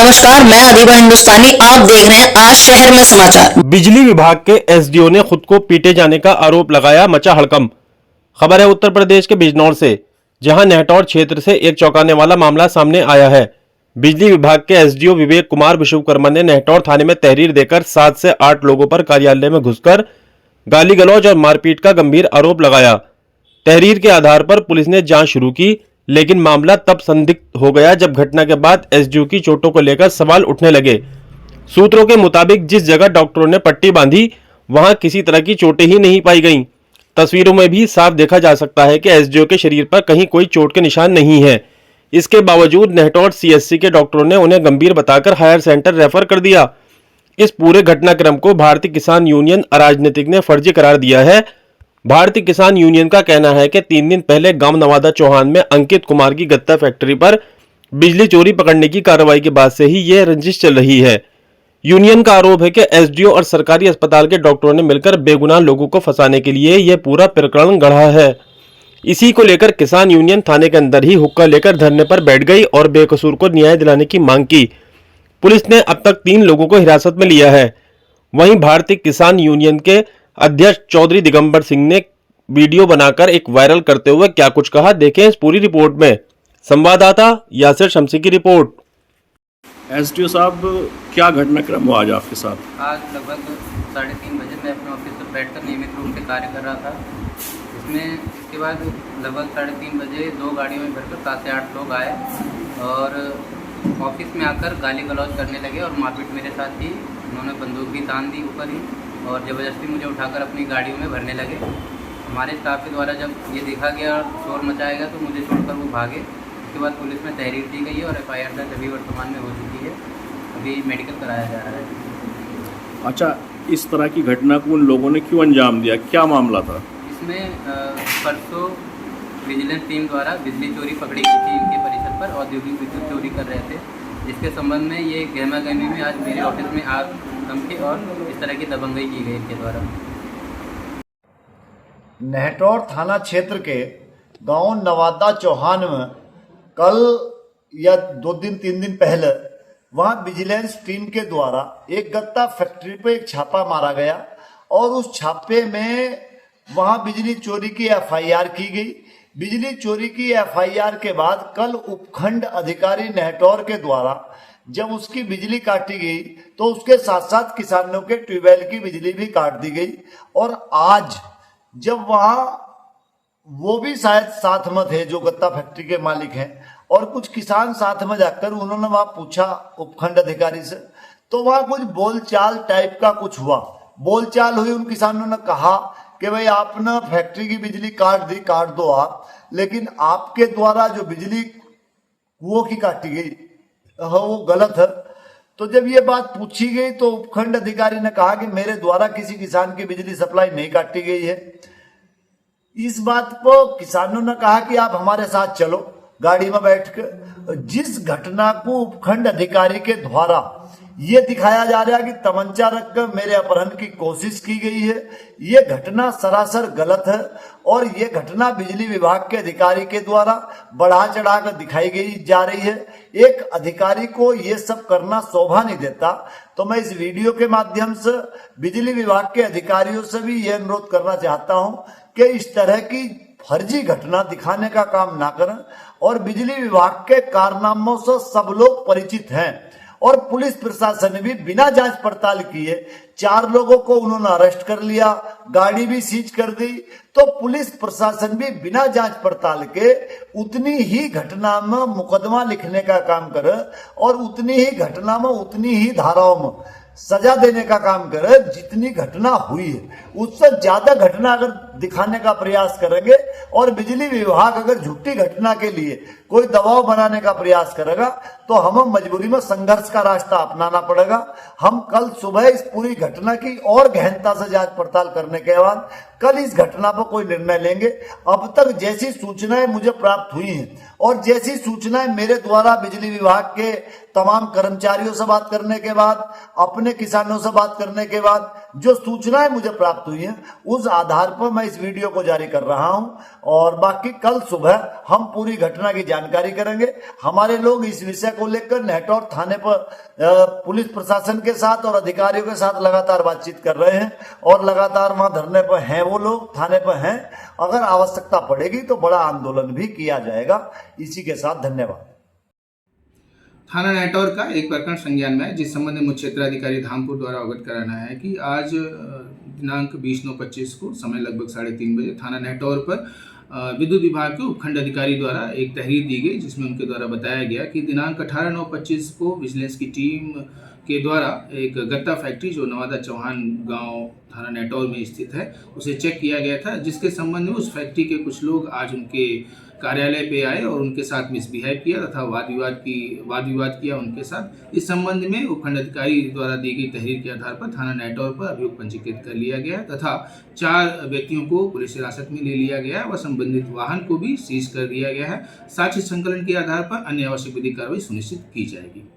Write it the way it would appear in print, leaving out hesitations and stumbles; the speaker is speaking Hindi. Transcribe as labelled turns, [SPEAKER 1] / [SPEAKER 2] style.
[SPEAKER 1] नमस्कार, मैं अधिबा हिंदुस्तानी। आप देख रहे हैं आज शहर में समाचार।
[SPEAKER 2] बिजली विभाग के एसडीओ ने खुद को पीटे जाने का आरोप लगाया, मचा हड़कंप। खबर है उत्तर प्रदेश के बिजनौर से, जहां नेहटौर क्षेत्र से एक चौंकाने वाला मामला सामने आया है। बिजली विभाग के एसडीओ विवेक कुमार विश्वकर्मा ने नेहटौर थाने में तहरीर देकर 7 से 8 लोगों पर कार्यालय में घुसकर गाली गलौज और मारपीट का गंभीर आरोप लगाया। तहरीर के आधार पर पुलिस ने जांच शुरू की, लेकिन मामला तब संदिग्ध हो गया जब घटना के बाद एसडीओ की चोटों को लेकर सवाल उठने लगे। सूत्रों के मुताबिक जिस जगह डॉक्टरों ने पट्टी बांधी वहां किसी तरह की चोटें ही नहीं पाई गईं। तस्वीरों में भी साफ देखा जा सकता है कि एसडीओ के शरीर पर कहीं कोई चोट के निशान नहीं है। इसके बावजूद नेहटौर सीएससी के डॉक्टरों ने उन्हें गंभीर बताकर हायर सेंटर रेफर कर दिया। इस पूरे घटनाक्रम को भारतीय किसान यूनियन अराजनीतिक ने फर्जी करार दिया है। भारतीय किसान यूनियन का कहना है कि 3 दिन पहले गांव नवादा चौहान में अंकित कुमार की गत्ता फैक्ट्री पर बिजली चोरी पकड़ने की कार्रवाई के बाद से ही यह रंजिश चल रही है। यूनियन का आरोप है कि एसडीओ और सरकारी अस्पताल के डॉक्टरों ने मिलकर बेगुनाह लोगों को फंसाने के लिए यह पूरा प्रकरण गढ़ा है। इसी को लेकर किसान यूनियन थाने के अंदर ही हुक्का लेकर धरने पर बैठ गई और बेकसूर को न्याय दिलाने की मांग की। पुलिस ने अब तक 3 लोगों को हिरासत में लिया है। वहीं भारतीय किसान यूनियन के अध्यक्ष चौधरी दिगंबर सिंह ने वीडियो बनाकर एक वायरल करते हुए क्या कुछ कहा, देखें इस पूरी रिपोर्ट में। संवाददाता यासिर शमसी की रिपोर्ट।
[SPEAKER 3] एसडीओ साहब, क्या घटनाक्रम हुआ आज आपके साथ?
[SPEAKER 4] आज लगभग 3:30 बजे मैं अपने ऑफिस पर बैठकर नियमित रूप से कार्य कर रहा था। इसके बाद लगभग 3:30 बजे 2 गाड़ियों में भरकर 7 से 8 लोग आए और ऑफिस में आकर गाली गलौज करने लगे और मारपीट मेरे साथ ही। उन्होंने बंदूक भी तान दी ऊपर ही और ज़बरदस्ती मुझे उठाकर अपनी गाड़ियों में भरने लगे। हमारे स्टाफ के द्वारा जब ये देखा गया और शोर मचाया गया तो मुझे छोड़कर वो भागे। उसके बाद पुलिस में तहरीर दी गई है और एफआईआर दर्ज अभी वर्तमान में हो चुकी है। अभी मेडिकल कराया जा रहा है।
[SPEAKER 3] अच्छा, इस तरह की घटना को उन लोगों ने क्यों अंजाम दिया, क्या मामला था?
[SPEAKER 4] इसमें परसों विजिलेंस टीम द्वारा बिजली चोरी पकड़ी गई थी इनके परिसर पर। औद्योगिक विद्युत चोरी कर रहे थे, जिसके संबंध में ये गहमा गहमी में आज मेरे ऑफिस में आग धमकी और इस तरह की दबंगई की गई इनके द्वारा।
[SPEAKER 5] नेहटौर थाना क्षेत्र के गांव नवादा चौहान में कल या 2-3 दिन पहले वहां विजिलेंस टीम के द्वारा एक गत्ता फैक्ट्री पे एक छापा मारा गया और उस छापे में वहां बिजली चोरी की एफआईआर की गई। बिजली चोरी की एफआईआर के बाद कल उपखंड अधिकारी नेहटौर के द्वारा जब उसकी बिजली काटी गई तो उसके साथ साथ किसानों के ट्यूबवेल की बिजली भी काट दी गई। और आज जब वहां वो भी शायद साथ में थे जो गत्ता फैक्ट्री के मालिक हैं और कुछ किसान साथ में जाकर उन्होंने वहां पूछा उपखंड अधिकारी से, तो वहां कुछ बोलचाल टाइप का कुछ हुआ। बोलचाल हुई, उन किसानों ने कहा कि भाई आपने फैक्ट्री की बिजली काट दी, काट दो आप, लेकिन आपके द्वारा जो बिजली कुओं की काटी गई वो गलत है। तो जब ये बात पूछी गई तो उपखंड अधिकारी ने कहा कि मेरे द्वारा किसी किसान की बिजली सप्लाई नहीं काटी गई है। इस बात को किसानों ने कहा कि आप हमारे साथ चलो गाड़ी में बैठकर। जिस घटना को उपखंड अधिकारी के द्वारा ये दिखाया जा रहा है कि तमंचा रखकर मेरे अपहरण की कोशिश की गई है, ये घटना सरासर गलत है और ये घटना बिजली विभाग के अधिकारी के द्वारा बढ़ा चढ़ाकर दिखाई गई जा रही है। एक अधिकारी को ये सब करना शोभा नहीं देता। तो मैं इस वीडियो के माध्यम से बिजली विभाग के अधिकारियों से भी ये अनुरोध करना चाहता हूं कि इस तरह की फर्जी घटना दिखाने का काम ना करें। और बिजली विभाग के कारनामों से सब लोग परिचित हैं और पुलिस प्रशासन ने भी बिना जांच पड़ताल किए 4 लोगों को उन्होंने अरेस्ट कर लिया, गाड़ी भी सीज कर दी। तो पुलिस प्रशासन भी बिना जांच पड़ताल के उतनी ही घटना में मुकदमा लिखने का काम करे और उतनी ही घटना में उतनी ही धाराओं में सजा देने का काम करे जितनी घटना हुई है। उससे ज्यादा घटना अगर दिखाने का प्रयास करेंगे और बिजली विभाग अगर झूठी घटना के लिए कोई दबाव बनाने का प्रयास करेगा तो हमें मजबूरी में संघर्ष का रास्ता अपनाना पड़ेगा। हम कल सुबह इस पूरी घटना की और गहनता से जांच पड़ताल करने के बाद कल इस घटना पर कोई निर्णय लेंगे। अब तक जैसी सूचनाएं मुझे प्राप्त हुई हैं और जैसी सूचनाएं मेरे द्वारा बिजली विभाग के तमाम कर्मचारियों से बात करने के बाद, अपने किसानों से बात करने के बाद, जो सूचनाएं मुझे प्राप्त हुई हैं उस आधार पर मैं इस वीडियो को जारी कर रहा हूं, और बाकी कल सुबह हम पूरी घटना की जानकारी करेंगे। हमारे लोग इस विषय को लेकर नेहटौर थाने पर पुलिस प्रशासन के साथ और अधिकारियों के साथ लगातार बातचीत कर रहे हैं, और लगातार वहां धरने पर हैं, वो लोग थाने पर हैं। अगर आवश्यकता पड़ेगी तो बड़ा आंदोलन भी किया जाएगा। इसी के साथ धन्यवाद।
[SPEAKER 6] थाना नेहटौर का एक प्रकरण संज्ञान में है, जिस संबंध में मुख्य क्षेत्राधिकारी धामपुर द्वारा अवगत कराना है कि आज दिनांक 20/9/25 को समय लगभग 3:30 बजे थाना नेहटौर पर विद्युत विभाग के उपखंड अधिकारी द्वारा एक तहरीर दी गई, जिसमें उनके द्वारा बताया गया कि दिनांक 18/9/25 को विजिलेंस की टीम के द्वारा एक गत्ता फैक्ट्री जो नवादा चौहान गांव थाना नेहटौर में स्थित है उसे चेक किया गया था, जिसके संबंध में उस फैक्ट्री के कुछ लोग आज उनके कार्यालय पे आए और उनके साथ मिसबिहेव किया तथा वाद विवाद किया उनके साथ। इस संबंध में उपखंड अधिकारी द्वारा दी गई तहरीर के आधार पर थाना नेहटौर पर अभियोग पंजीकृत कर लिया गया तथा 4 व्यक्तियों को पुलिस हिरासत में ले लिया गया व संबंधित वाहन को भी सीज कर दिया गया है। साक्ष्य संकलन के आधार पर अन्य आवश्यक विधिक कार्रवाई सुनिश्चित की जाएगी।